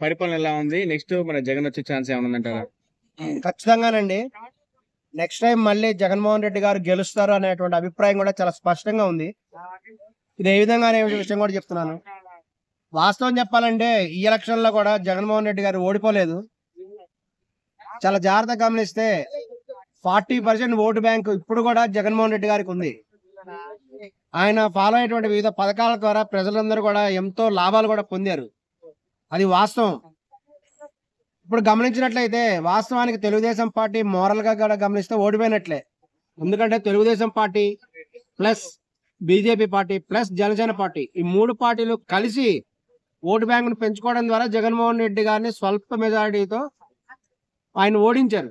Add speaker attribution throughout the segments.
Speaker 1: పరిపాలన ఎలా ఉంది? నెక్స్ట్ మన జగన్ వచ్చే ఛాన్స్ ఏమైనా ఉందంటారా?
Speaker 2: ఖచ్చితంగానండి. నెక్స్ట్ టైం మళ్ళీ జగన్మోహన్ రెడ్డి గారు గెలుస్తారు అనేటువంటి అభిప్రాయం కూడా చాలా స్పష్టంగా ఉంది. ఇది ఏ విధంగా అనే విషయం కూడా చెప్తున్నాను. వాస్తవం చెప్పాలంటే ఈ ఎలక్షన్ లో కూడా జగన్మోహన్ రెడ్డి గారు ఓడిపోలేదు. చాలా జాగ్రత్తగా గమనిస్తే 40% ఓటు బ్యాంకు ఇప్పుడు కూడా జగన్మోహన్ రెడ్డి గారికి ఉంది. ఆయన ఫాలో అయ్యేటువంటి వివిధ పథకాల ద్వారా ప్రజలందరూ కూడా ఎంతో లాభాలు కూడా పొందారు. అది వాస్తవం. ఇప్పుడు గమనించినట్లయితే వాస్తవానికి తెలుగుదేశం పార్టీ మోరల్ గా కూడా గమనిస్తే ఓడిపోయినట్లే. ఎందుకంటే Telugu Desam party plus BJP party plus Janasena party ఈ మూడు పార్టీలు కలిసి ఓటు బ్యాంకును పెంచుకోవడం ద్వారా జగన్మోహన్ రెడ్డి గారిని స్వల్ప మెజారిటీతో ఆయన ఓడించారు.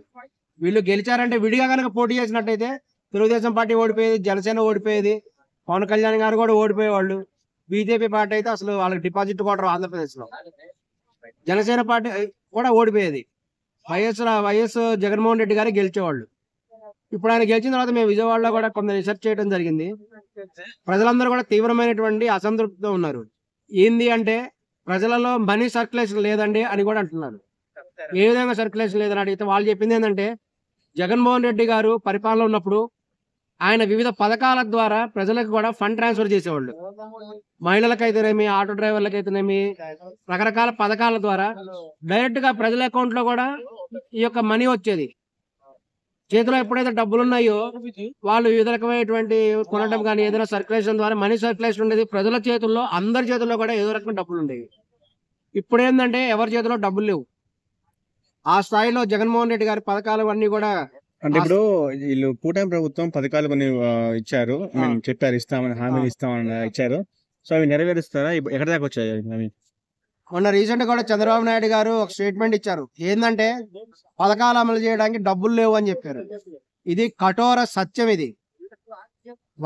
Speaker 2: వీళ్ళు గెలిచారంటే విడిగా కనుక పోటీ చేసినట్టయితే తెలుగుదేశం పార్టీ ఓడిపోయేది, జనసేన ఓడిపోయేది, పవన్ కళ్యాణ్ గారు కూడా ఓడిపోయేవాళ్ళు. బీజేపీ పార్టీ అయితే అసలు వాళ్ళకి డిపాజిట్ కూడా రావు ఆంధ్రప్రదేశ్ లో. జనసేన పార్టీ కూడా ఓడిపోయేది. వైఎస్ జగన్మోహన్ రెడ్డి గారు గెలిచేవాళ్ళు. ఇప్పుడు ఆయన గెలిచిన తర్వాత మేము విజయవాడలో కూడా కొంత రిసర్చ్ చేయడం జరిగింది. ప్రజలందరూ కూడా తీవ్రమైనటువంటి అసంతృప్తితో ఉన్నారు. ఏంది అంటే ప్రజలలో మనీ సర్క్యులేషన్ లేదండి అని కూడా అంటున్నారు. ఏ విధంగా సర్క్యులేషన్ లేదని అడిగితే వాళ్ళు చెప్పింది ఏంటంటే జగన్మోహన్ రెడ్డి గారు పరిపాలన ఉన్నప్పుడు ఆయన వివిధ పథకాల ద్వారా ప్రజలకు కూడా ఫండ్ ట్రాన్స్ఫర్ చేసేవాళ్ళు. మహిళలకైతేనేమి, ఆటో డ్రైవర్లకైతేనేమి రకరకాల పథకాల ద్వారా డైరెక్ట్ గా ప్రజల అకౌంట్ లో కూడా ఈ యొక్క మనీ వచ్చేది. చేతిలో ఎప్పుడైతే డబ్బులు ఉన్నాయో వాళ్ళు వివిధ రకమైనటువంటి కొనడం కానీ ఏదైనా సర్క్యులేషన్ ద్వారా మనీ సర్క్యులేషన్ ఉండేది. ప్రజల చేతుల్లో అందరి చేతుల్లో కూడా ఏదో రకమైన డబ్బులు ఉండేవి. ఇప్పుడు ఏంటంటే ఎవరి చేతిలో డబ్బులు లేవు. ఆ స్థాయిలో జగన్మోహన్ రెడ్డి గారి పథకాలు అన్ని కూడా
Speaker 1: అంటే ఇప్పుడు వీళ్ళు కూటమి ప్రభుత్వం పథకాలు కొన్ని ఇచ్చారు, చెప్పారు ఇస్తామని, హామీలు ఇస్తామని ఇచ్చారు. సో అవి నెరవేరుస్తారా? ఎక్కడి దాకా వచ్చాయి అవి?
Speaker 2: మొన్న రీసెంట్ కూడా చంద్రబాబు నాయుడు గారు ఒక స్టేట్మెంట్ ఇచ్చారు. ఏంటంటే పథకాలు అమలు చేయడానికి డబ్బులు లేవు అని చెప్పారు. ఇది కఠోర సత్యం. ఇది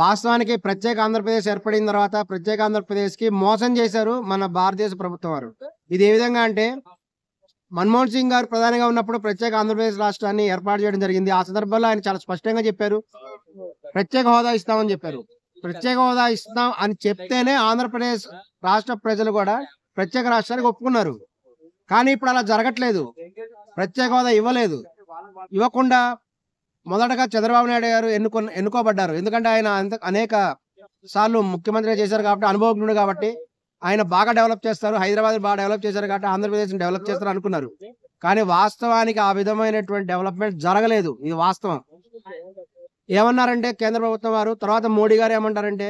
Speaker 2: వాస్తవానికి ప్రత్యేక ఆంధ్రప్రదేశ్ ఏర్పడిన తర్వాత ప్రత్యేక ఆంధ్రప్రదేశ్ కి మోసం చేశారు మన భారతదేశ ప్రభుత్వం వారు. ఇది ఏ విధంగా అంటే మన్మోహన్ సింగ్ గారు ప్రధానిగా ఉన్నప్పుడు ప్రత్యేక ఆంధ్రప్రదేశ్ రాష్ట్రాన్ని ఏర్పాటు చేయడం జరిగింది. ఆ సందర్భంలో ఆయన చాలా స్పష్టంగా చెప్పారు, ప్రత్యేక హోదా ఇస్తామని చెప్పారు. ప్రత్యేక హోదా ఇస్తాం అని చెప్తేనే ఆంధ్రప్రదేశ్ రాష్ట్ర ప్రజలు కూడా ప్రత్యేక రాష్ట్రానికి ఒప్పుకున్నారు. కానీ ఇప్పుడు అలా జరగట్లేదు. ప్రత్యేక హోదా ఇవ్వలేదు. ఇవ్వకుండా మొదటగా చంద్రబాబు నాయుడు గారు ఎన్నుకోబడ్డారు. ఎందుకంటే ఆయన అనేక సార్లు ముఖ్యమంత్రిగా చేశారు కాబట్టి, అనుభవజ్ఞుడు కాబట్టి ఆయన బాగా డెవలప్ చేస్తారు, హైదరాబాద్ బాగా డెవలప్ చేశారు కాబట్టి ఆంధ్రప్రదేశ్ డెవలప్ చేస్తారు అనుకున్నారు. కానీ వాస్తవానికి ఆ విధమైనటువంటి డెవలప్మెంట్ జరగలేదు. ఇది వాస్తవం. ఏమన్నారంటే కేంద్ర ప్రభుత్వం వారు, తర్వాత మోడీ గారు ఏమంటారంటే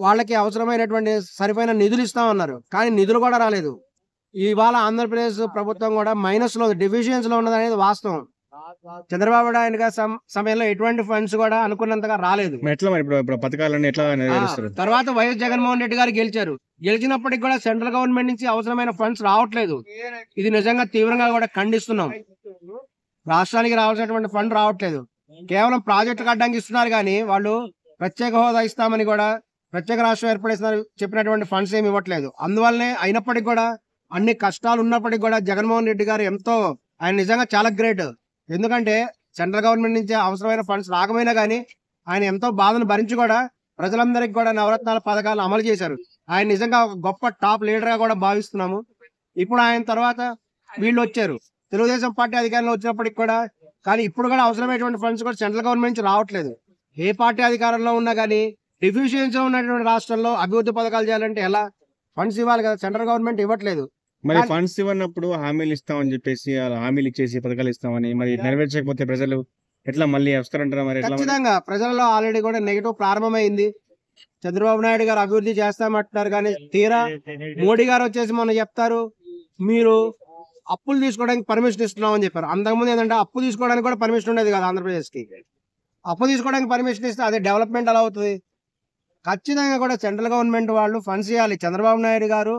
Speaker 2: వాళ్ళకి అవసరమైనటువంటి సరిపోయిన నిధులు ఇస్తామన్నారు. కానీ నిధులు కూడా రాలేదు. ఇవాళ ఆంధ్రప్రదేశ్ ప్రభుత్వం కూడా మైనస్ లో, డిఫిషియన్స్ లో ఉన్నది అనేది వాస్తవం. చంద్రబాబు నాయుడు సమయంలో ఎటువంటి ఫండ్స్ కూడా అనుకున్నంతగా రాలేదు.
Speaker 1: ఎట్లా మరి ఇప్పుడు పథకాలన్నీ ఎట్లా నెరవేరుస్తారు?
Speaker 2: తర్వాత వైఎస్ జగన్మోహన్ రెడ్డి గారు గెలిచారు. గెలిచినప్పటికి కూడా సెంట్రల్ గవర్నమెంట్ నుంచి అవసరమైన ఫండ్స్ రావట్లేదు. ఇది నిజంగా తీవ్రంగా కూడా ఖండిస్తున్నాం. రాష్ట్రానికి రావాల్సినటువంటి ఫండ్ రావట్లేదు. కేవలం ప్రాజెక్టు కట్టడానికి ఇస్తున్నారు కానీ వాళ్ళు ప్రత్యేక హోదా ఇస్తామని కూడా, ప్రత్యేక రాష్ట్రం ఏర్పడిస్తున్నారు చెప్పినటువంటి ఫండ్స్ ఏమి ఇవ్వట్లేదు. అందువల్లనే అయినప్పటికీ కూడా అన్ని కష్టాలు ఉన్నప్పటికీ కూడా జగన్మోహన్ రెడ్డి గారు ఎంతో, ఆయన నిజంగా చాలా గ్రేట్. ఎందుకంటే సెంట్రల్ గవర్నమెంట్ నుంచి అవసరమైన ఫండ్స్ రాకపోయినా కానీ ఆయన ఎంతో బాధను భరించి కూడా ప్రజలందరికీ కూడా నవరత్నాల పథకాలు అమలు చేశారు. ఆయన నిజంగా ఒక గొప్ప టాప్ లీడర్ గా కూడా భావిస్తున్నాము. ఇప్పుడు ఆయన తర్వాత వీళ్ళు వచ్చారు, తెలుగుదేశం పార్టీ అధికారంలో వచ్చినప్పటికి కూడా, కానీ ఇప్పుడు కూడా అవసరమైనటువంటి ఫండ్స్ కూడా సెంట్రల్ గవర్నమెంట్ నుంచి రావట్లేదు. ఏ పార్టీ అధికారంలో ఉన్నా కానీ డిఫిషియన్సీ ఉన్నటువంటి రాష్ట్రంలో అభివృద్ధి పథకాలు చేయాలంటే ఎలా? ఫండ్స్ ఇవ్వాలి కదా, సెంట్రల్ గవర్నమెంట్ ఇవ్వట్లేదు.
Speaker 1: మరి ఫండ్స్ ఇవ్వనప్పుడు హామీలు ఇస్తామని చెప్పేసి హామీలు ఇచ్చేసి పథకాలు ఇస్తామని మరి నెరవేర్చకపోతే ప్రజలు ఎట్లా మళ్ళీ వస్తారంటారా? మరి
Speaker 2: ఖచ్చితంగా ప్రజలలో ఆల్రెడీ కూడా నెగిటివ్ ప్రారంభమైంది. చంద్రబాబు నాయుడు గారు అభివృద్ధి చేస్తామంటున్నారు కానీ తీరా మోడీ గారు వచ్చేసి మొన్న చెప్తారు మీరు అప్పులు తీసుకోవడానికి పర్మిషన్ ఇస్తున్నామని చెప్పారు. అంతకుముందు ఏంటంటే అప్పు తీసుకోవడానికి కూడా పర్మిషన్ ఉండేది కదా ఆంధ్రప్రదేశ్ కి. అప్పు తీసుకోవడానికి పర్మిషన్ ఇస్తే అదే డెవలప్మెంట్ ఎలా అవుతుంది? ఖచ్చితంగా కూడా సెంట్రల్ గవర్నమెంట్ వాళ్ళు ఫండ్స్ ఇవ్వాలి. చంద్రబాబు నాయుడు గారు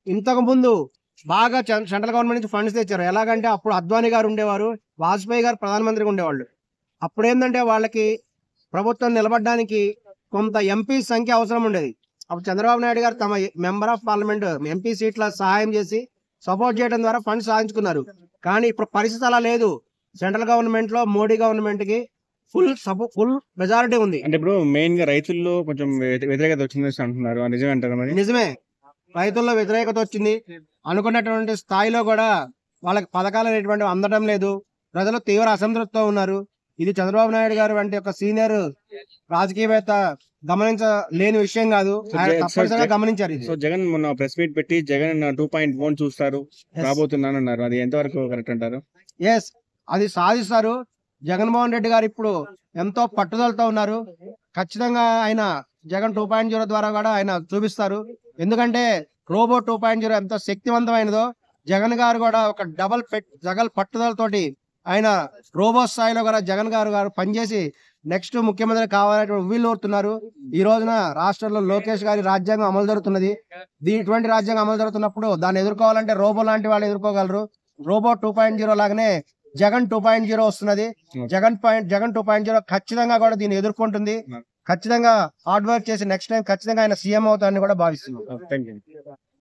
Speaker 2: ఇంతకు ముందు బాగా సెంట్రల్ గవర్నమెంట్ నుంచి ఫండ్స్ తెచ్చారు. ఎలాగంటే అప్పుడు అద్వానీ గారు ఉండేవారు, వాజ్పేయి గారు ప్రధానమంత్రిగా ఉండేవాళ్ళు. అప్పుడు ఏంటంటే వాళ్ళకి ప్రభుత్వం నిలబడడానికి కొంత ఎంపీ సంఖ్య అవసరం ఉండేది. అప్పుడు చంద్రబాబు నాయుడు గారు తమ మెంబర్ ఆఫ్ పార్లమెంట్ ఎంపీ సీట్ల సహాయం చేసి సపోర్ట్ చేయడం ద్వారా ఫండ్స్ సాధించుకున్నారు. కానీ ఇప్పుడు పరిస్థితి అలా లేదు. సెంట్రల్ గవర్నమెంట్ లో మోడీ గవర్నమెంట్ కి ఫుల్ మెజారిటీ ఉంది.
Speaker 1: అంటే ఇప్పుడు మెయిన్ గా రైతుల్లో కొంచెం వ్యతిరేకత వచ్చింది అంటున్నారు, నిజమే అంటారా? మరి
Speaker 2: నిజమే, రైతుల్లో వ్యతిరేకత వచ్చింది. అనుకున్నటువంటి స్థాయిలో కూడా వాళ్ళకి పథకాలు అనేటువంటివి అందడం లేదు. ప్రజలు తీవ్ర అసంతృప్తితో ఉన్నారు. ఇది చంద్రబాబు నాయుడు గారు వంటి ఒక సీనియర్ రాజకీయవేత్త గమనించలేని విషయం కాదు. ఆయన తప్పనిసరిగా గమనించారు ఇది.
Speaker 1: సో జగన్ మొన్న ప్రెస్ మీట్ పెట్టి జగన్ 2.1 చూస్తారు రాబోతున్నానన్నారు. అది ఎంతవరకు కరెక్ట్ అంటారు?
Speaker 2: ఎస్, అది సాధిస్తారు. జగన్మోహన్ రెడ్డి గారు ఇప్పుడు ఎంతో పట్టుదలతో ఉన్నారు. ఖచ్చితంగా ఆయన జగన్ 2.0 ద్వారా కూడా ఆయన చూపిస్తారు. ఎందుకంటే రోబో 2.0 ఎంత శక్తివంతమైనదో జగన్ గారు కూడా ఒక జగన్ పట్టుదలతోటి ఆయన రోబో స్థాయిలో కూడా జగన్ గారు పనిచేసి నెక్స్ట్ ముఖ్యమంత్రి కావాలని వీళ్ళూరుతున్నారు. ఈ రోజున రాష్ట్రంలో లోకేష్ గారి రాజ్యాంగం అమలు జరుగుతున్నది. ఇటువంటి రాజ్యాంగం అమలు జరుగుతున్నప్పుడు దాన్ని ఎదుర్కోవాలంటే రోబో లాంటి వాళ్ళు ఎదుర్కోగలరు. రోబో 2.0 లాగానే జగన్ 2.0 వస్తున్నది. జగన్ 2.0 ఖచ్చితంగా కూడా దీన్ని ఎదుర్కొంటుంది. ఖచ్చితంగా హార్డ్ వర్క్ చేసి నెక్స్ట్ టైం ఖచ్చితంగా ఆయన సీఎం అవుతారని కూడా భావిస్తున్నాం.
Speaker 1: Thank you.